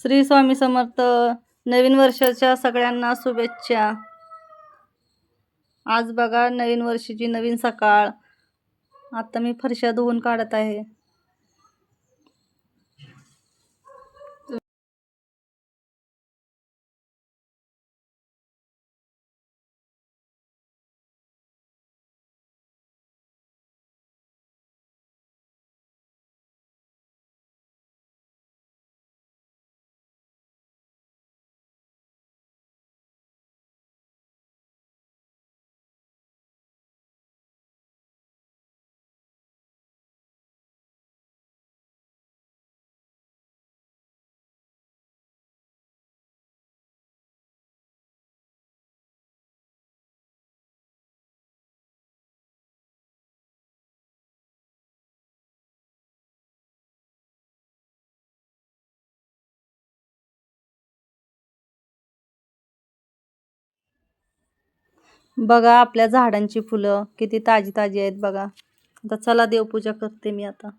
श्री स्वामी समर्थ. नवीन वर्षाच्या सगळ्यांना शुभेच्छा. आज बघा नवीन वर्षाची नवीन सकाळ. आता मी फरशा धुवून काढत आहे. बघा आपल्या झाडांची फुलं किती ताजी ताजी आहेत बघा. आता चला देवपूजा करते मी आता.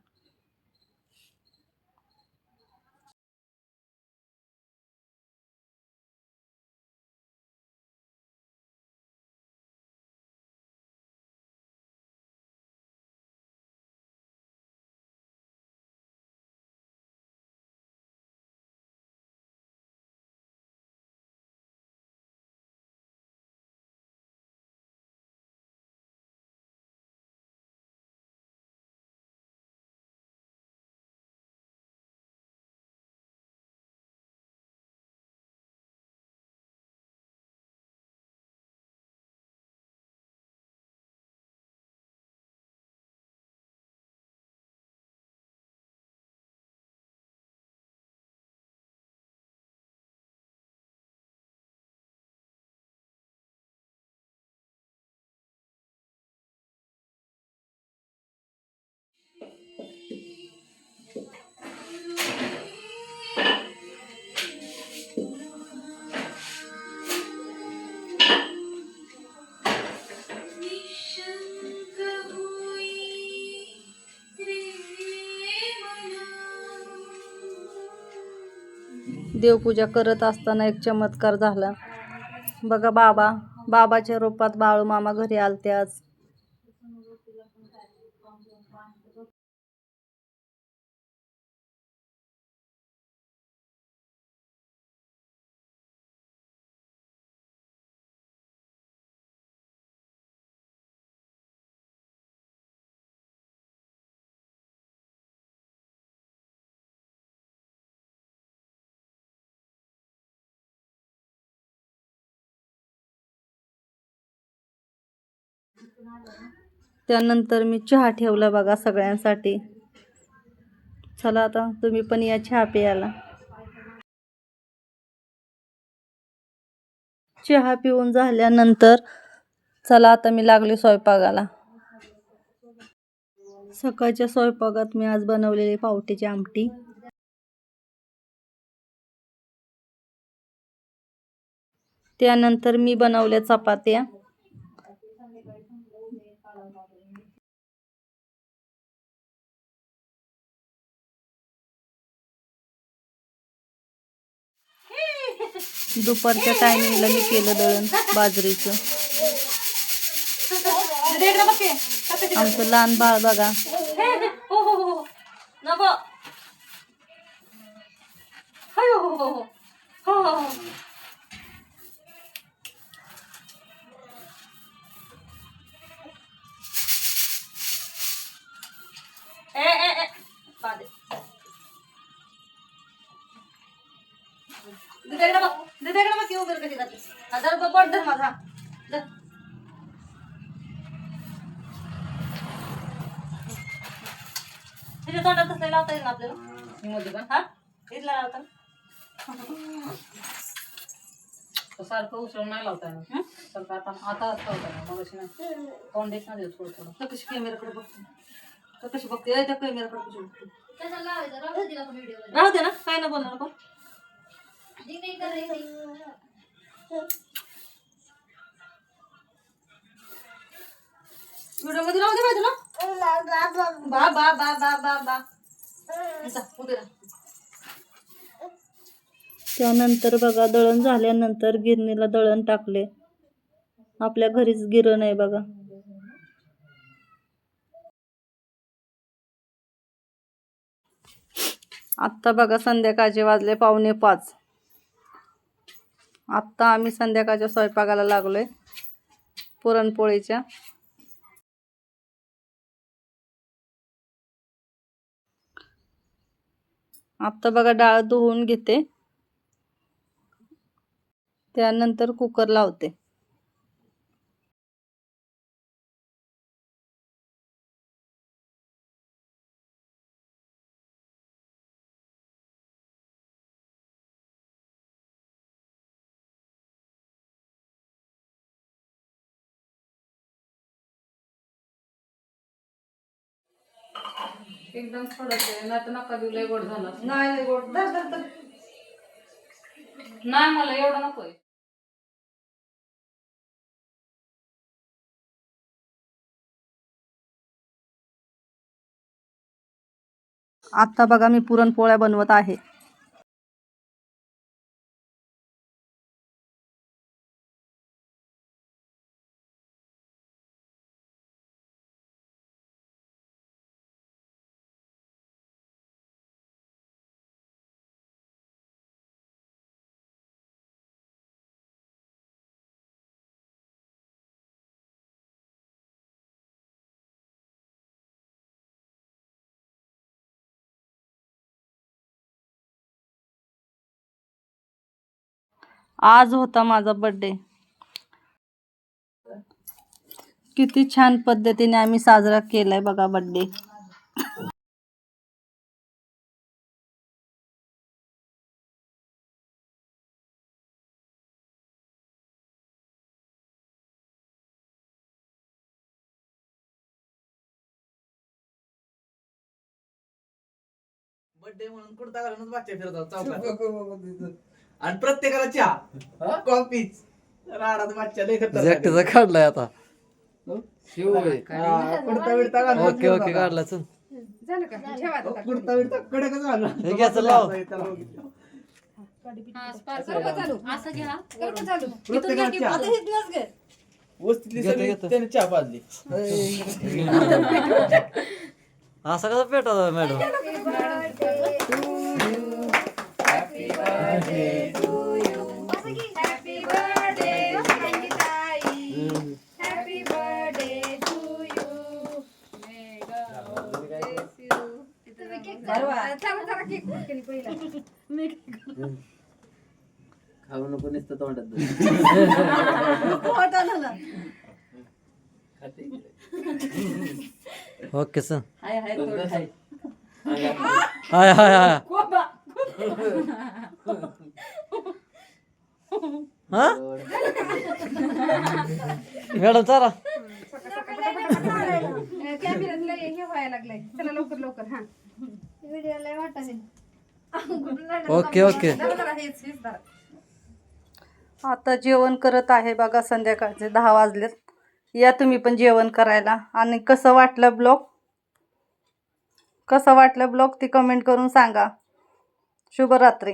देवपूजा करत असताना एक चमत्कार झाला बघा. बाबाच्या रूपात बाळू मामा घरी आलते आज. त्यानंतर मी चहा ठेवला बघा सगळ्यांसाठी. चला आता तुम्ही पण या चहा प्यायला. चहा पिऊन झाल्यानंतर चला आता मी लागले स्वयंपाकाला. सकाळच्या स्वयंपाकात मी आज बनवलेली पावट्याची आमटी. त्यानंतर मी बनवल्या चपात्या. दुपारच्या टायमिंगला मी केलं दळण बाजरीचं. आमचं लहान बाळ बघा. तोंडात कसं लावता येईल आपल्याला. हा इथला लावता सारखं उसळून नाही लावता येणार. सारखं आता लावता येणार. मग अशी नाही तोंड येत नाही थोडं थोडं. कशी कॅमेराकडे बघते कशी बघते त्या कॅमेराकडे कशी बघते. राहू दे ना काय ना बोलणार कोण. व्हिडिओ मध्ये राहू दे बाई तुला. बा बा बा बा बा बा उभे राहा. त्यानंतर बघा दळण झाल्यानंतर गिरणीला दळण टाकले. आपल्या घरीच गिरण आहे बघा. आत्ता बघा संध्याकाळचे वाजले 4:45. आत्ता आम्ही संध्याकाळच्या स्वयंपाकाला लागलोय पुरणपोळीच्या. आत्ता बघा डाळ धुवून घेते, त्यानंतर कुकर लावते. एकदम थोडंच आहे, नाही तर नका दिलंय गोड झालं. नाही गोड नाही, मला एवढं नकोय. आता बघा मी पुरणपोळ्या बनवत आहे. आज होता माझा बर्थडे. किती छान पद्धतीने आम्ही साजरा केलाय बघा बर्थडे. बर्थडे म्हणून कुर्ता घालूनच बच्चा फिरत चौकात. आणि प्रत्येकाला चहा कॉफीच राडात बच्चा लय जॅकेटचा काढलाय आता. कुर्ता बिडता घालून ओके ओके काढला चल. कुर्ता बिडता कडकच घालून हे घ्या चल लाव. प्रत्येकाला चहा वस्तीतली सगळी त्याने चहा पाजली. असा कसा पेटा मॅडम. खाऊ नको नुसतं तोंडात. Okay sir. Hi hi hi. हा मॅडम चला. Okay okay. आता जेवण करत आहे बघा. संध्याकाळचे 10 वाजलेत. या तुम्ही पण जेवण करायला. आणि कसं वाटलं ब्लॉग ते कमेंट करून सांगा. शुभरात्री.